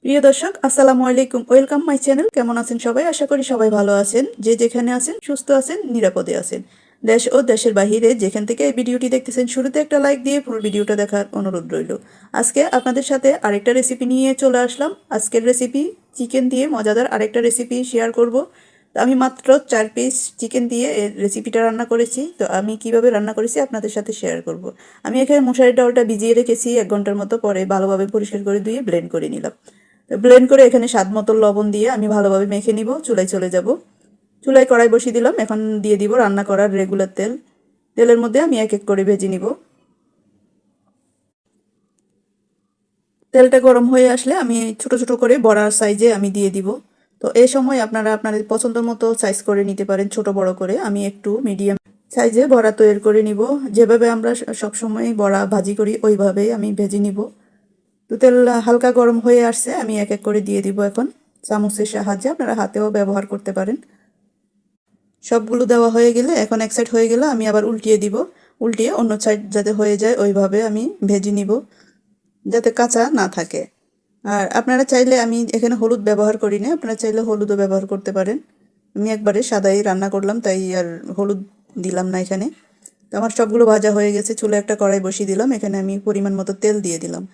প্রিয় দর্শক, আসসালামু আলাইকুম। Welcome my channel. কেমন আছেন সবাই? আশা করি সবাই ভালো আছেন। যে যেখানে আছেন সুস্থ আছেন, নিরাপদে আছেন। দেশ ও দেশের বাহিরে যেখান থেকে এই ভিডিওটি দেখতেছেন, শুরুতে একটা লাইক দিয়ে পুরো ভিডিওটা দেখার অনুরোধ রইল। আজকে আপনাদের সাথে আরেকটা রেসিপি নিয়ে চলে আসলাম। আজকের রেসিপি চিকেন দিয়ে মজাদার আরেকটা রেসিপি শেয়ার করব। তো আমি মাত্র 4 পিস চিকেন দিয়ে এই রেসিপিটা রান্না করেছি। তো আমি কিভাবে রান্না করেছি আপনাদের সাথে শেয়ার করব। আমি এখানে মশারির ডালটা ভিজিয়ে রেখেছি 1 ঘন্টার মতো, পরে ভালোভাবে পরিষ্কার করে ধুয়ে ব্লেন্ড করে নিলাম। ব্লেন্ড করে এখানে স্বাদ মতো লবণ দিয়ে আমি ভালোভাবে মেখে নিব। চুলায় চলে যাব। চুলায় কড়াই বসিয়ে দিলাম। এখন দিয়ে দিব রান্না করার রেগুলার তেল। তেলের মধ্যে আমি এক এক করে ভেজে নিব। তেলটা গরম হয়ে আসলে আমি ছোট ছোট করে বড়ার সাইজে আমি দিয়ে দিব। তো এই সময় আপনারা আপনাদের পছন্দ মতো সাইজ করে নিতে পারেন, ছোট বড় করে। আমি একটু মিডিয়াম সাইজে বড়া তৈরি করে নিব। যেভাবে আমরা সবসময় বড়া ভাজি করি ওইভাবেই আমি ভেজে নিব। তো তেল হালকা গরম হয়ে আসছে, আমি এক এক করে দিয়ে দিব। এখন চামচের সাহায্যে, আপনারা হাতেও ব্যবহার করতে পারেন। সবগুলো দেওয়া হয়ে গেলে, এখন এক সাইড হয়ে গেলে আমি আবার উল্টিয়ে দিব। উল্টিয়ে অন্য সাইড যাতে হয়ে যায় ওইভাবে আমি ভেজে নিব, যাতে কাঁচা না থাকে। আর আপনারা চাইলে, আমি এখানে হলুদ ব্যবহার করি না, আপনারা চাইলে হলুদও ব্যবহার করতে পারেন। আমি একবারে সাদাই রান্না করলাম, তাই আর হলুদ দিলাম না এখানে। তো আমার সবগুলো ভাজা হয়ে গেছে। চুলে একটা কড়াই বসিয়ে দিলাম। এখানে আমি পরিমাণ মতো তেল দিয়ে দিলাম।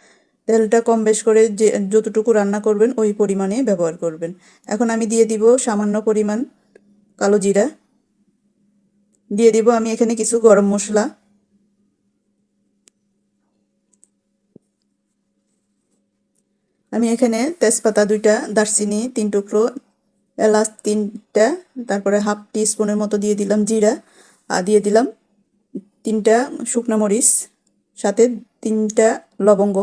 তেলটা কম বেশ করে যে যতটুকু রান্না করবেন ওই পরিমাণে ব্যবহার করবেন। এখন আমি দিয়ে দিব সামান্য পরিমাণ কালো জিরা। দিয়ে দিব আমি এখানে কিছু গরম মশলা। আমি এখানে তেজপাতা 2টা, দারচিনি 3 টুকরো, এলাচ 3টা, তারপরে হাফ টি স্পুনের মতো দিয়ে দিলাম জিরা, আর দিয়ে দিলাম 3টা শুকনো মরিচ, সাথে 3টা লবঙ্গ।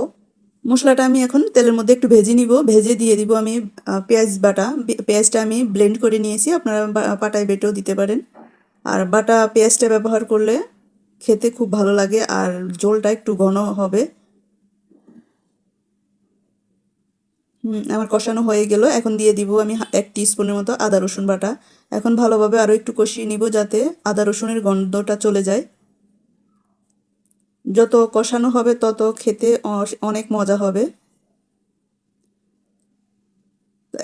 মশলাটা আমি এখন তেলের মধ্যে একটু ভেজে নিব। ভেজে দিয়ে দিব আমি পেঁয়াজ বাটা। পেঁয়াজটা আমি ব্লেন্ড করে নিয়েছি, আপনারা পাটায় বেটেও দিতে পারেন। আর বাটা পেঁয়াজটা ব্যবহার করলে খেতে খুব ভালো লাগে, আর ঝোলটা একটু ঘন হবে। আমার কষানো হয়ে গেল। এখন দিয়ে দিব আমি 1 টি স্পুনের মতো আদা রসুন বাটা। এখন ভালোভাবে আরও একটু কষিয়ে নিব, যাতে আদা রসুনের গন্ধটা চলে যায়। যত কষানো হবে তত খেতে অনেক মজা হবে।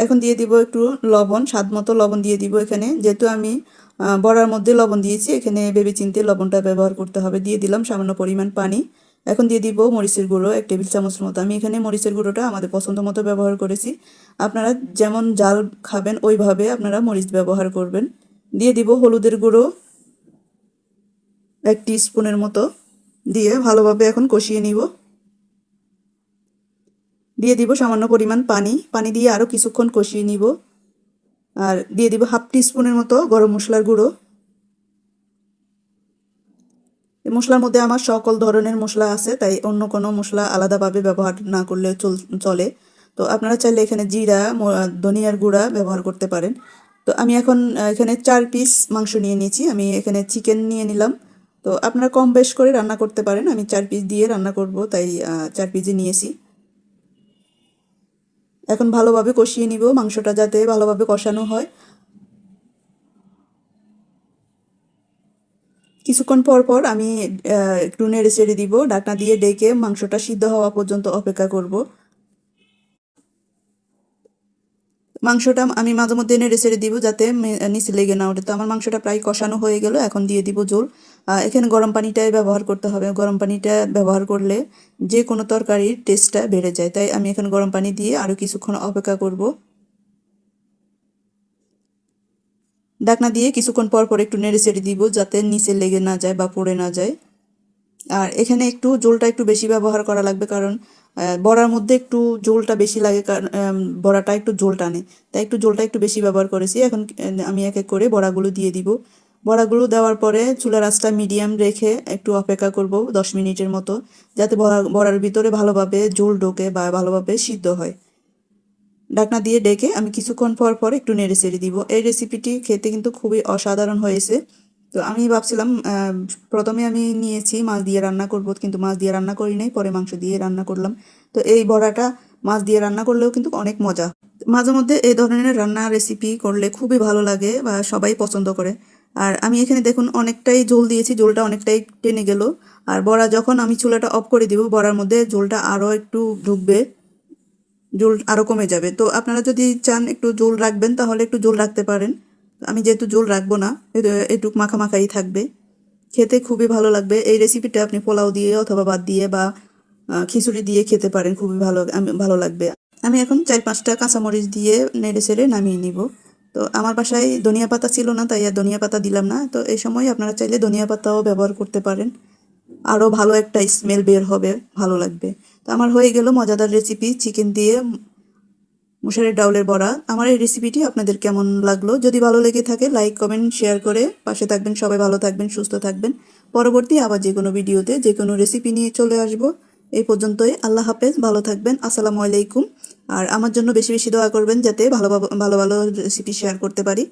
এখন দিয়ে দিব একটু লবণ, স্বাদ মতো লবণ দিয়ে দিব এখানে। যেহেতু আমি বড়ার মধ্যে লবণ দিয়েছি, এখানে ভেবে চিন্তে লবণটা ব্যবহার করতে হবে। দিয়ে দিলাম সামান্য পরিমাণ পানি। এখন দিয়ে দিব মরিচের গুঁড়ো 1 টেবিল চামচ মতো। আমি এখানে মরিচের গুঁড়োটা আমাদের পছন্দ মতো ব্যবহার করেছি। আপনারা যেমন জাল খাবেন ওইভাবে আপনারা মরিচ ব্যবহার করবেন। দিয়ে দিব হলুদের গুঁড়ো 1 টি স্পুনের মতো। দিয়ে ভালোভাবে এখন কষিয়ে নিব। দিয়ে দিব সামান্য পরিমাণ পানি। পানি দিয়ে আরও কিছুক্ষণ কষিয়ে নিব। আর দিয়ে দিব হাফ টি স্পুনের মতো গরম মশলার গুঁড়ো। এই মশলার মধ্যে আমার সকল ধরনের মশলা আছে, তাই অন্য কোনো মশলা আলাদাভাবে ব্যবহার না করলে চলে। তো আপনারা চাইলে এখানে জিরা, ধনিয়ার গুঁড়া ব্যবহার করতে পারেন। তো আমি এখন এখানে 4 পিস মাংস নিয়ে নিয়েছি। আমি এখানে চিকেন নিয়ে নিলাম। তো আপনারা কম বেশ করে রান্না করতে পারেন। আমি 4 পিস দিয়ে রান্না করব, তাই 4 পিসই নিয়েছি। এখন ভালোভাবে কষিয়ে নিব, মাংসটা যাতে ভালোভাবে কষানো হয়। কিছুক্ষণ পর পর আমি একটু নেড়ে চেড়ে দিব। ঢাকনা দিয়ে ডেকে মাংসটা সিদ্ধ হওয়া পর্যন্ত অপেক্ষা করব। মাংসটা আমি মাঝে মধ্যে নেড়ে চেড়ে দিব, যাতে নিচে লেগে না ওঠে। তো আমার মাংসটা প্রায় কষানো হয়ে গেল। এখন দিয়ে দিব ঝোল। এখানে গরম পানিটাই ব্যবহার করতে হবে। গরম পানিটা ব্যবহার করলে যে কোনো তরকারির টেস্টটা বেড়ে যায়, তাই আমি এখন গরম পানি দিয়ে আরও কিছুক্ষণ অপেক্ষা করব। ঢাকনা দিয়ে কিছুক্ষণ পর পর একটু নেড়ে চেড়ে দিব, যাতে নিচে লেগে না যায় বা পড়ে না যায়। আর এখানে একটু ঝোলটা একটু বেশি ব্যবহার করা লাগবে, কারণ বড়ার মধ্যে একটু ঝোলটা বেশি লাগে, কারণ বড়াটা একটু ঝোল টানে। তাই একটু ঝোলটা একটু বেশি ব্যবহার করেছি। এখন আমি এক এক করে বড়াগুলো দিয়ে দিব। বড়াগুলো দেওয়ার পরে চুলার আঁচটা মিডিয়াম রেখে একটু অপেক্ষা করব 10 মিনিটের মতো, যাতে বড়ার ভিতরে ভালোভাবে ঝোল ঢোকে বা ভালোভাবে সিদ্ধ হয়। ঢাকনা দিয়ে ডেকে আমি কিছুক্ষণ পর পর একটু নেড়ে চেড়ে দিব। এই রেসিপিটি খেতে কিন্তু খুবই অসাধারণ হয়েছে। তো আমি ভাবছিলাম, প্রথমে আমি নিয়েছি মাছ দিয়ে রান্না করব, কিন্তু মাছ দিয়ে রান্না করি নাই, পরে মাংস দিয়ে রান্না করলাম। তো এই বড়াটা মাছ দিয়ে রান্না করলেও কিন্তু অনেক মজা। মাঝে মধ্যে এই ধরনের রান্না রেসিপি করলে খুবই ভালো লাগে বা সবাই পছন্দ করে। আর আমি এখানে দেখুন অনেকটাই ঝোল দিয়েছি, ঝোলটা অনেকটাই টেনে গেল। আর বড়া যখন আমি চুলাটা অফ করে দিব, বড়ার মধ্যে ঝোলটা আরও একটু ঢুকবে। ঝোল আরও কমে যাবে। তো আপনারা যদি চান একটু ঝোল রাখবেন তাহলে একটু ঝোল রাখতে পারেন। আমি যেহেতু ঝোল রাখবো না, একটু মাখা মাখাই থাকবে, খেতে খুবই ভালো লাগবে। এই রেসিপিটা আপনি পোলাও দিয়ে অথবা ভাত দিয়ে বা খিচুড়ি দিয়ে খেতে পারেন, খুবই ভালো লাগবে। আমি এখন 4-5টা কাঁচামরিচ দিয়ে নেড়ে চেড়ে নামিয়ে নিব। তো আমার বাসায় ধনিয়া পাতা ছিল না, তাই আর ধনিয়া পাতা দিলাম না। তো এই সময় আপনারা চাইলে ধনিয়া পাতাও ব্যবহার করতে পারেন, আরও ভালো একটা স্মেল বের হবে, ভালো লাগবে। তো আমার হয়ে গেল মজাদার রেসিপি চিকেন দিয়ে মুসুরির ডাউলের বড়া। আমার এই রেসিপিটি আপনাদের কেমন লাগলো? যদি ভালো লেগে থাকে লাইক কমেন্ট শেয়ার করে পাশে থাকবেন। সবাই ভালো থাকবেন, সুস্থ থাকবেন। পরবর্তী আবার যে কোনো ভিডিওতে যে কোনো রেসিপি নিয়ে চলে আসব। এই পর্যন্তই, আল্লাহ হাফেজ, ভালো থাকবেন, আসসালামু আলাইকুম। আর আমার জন্য বেশি বেশি দোয়া করবেন যাতে ভালো ভালো ভালো ভালো রেসিপি শেয়ার করতে পারি।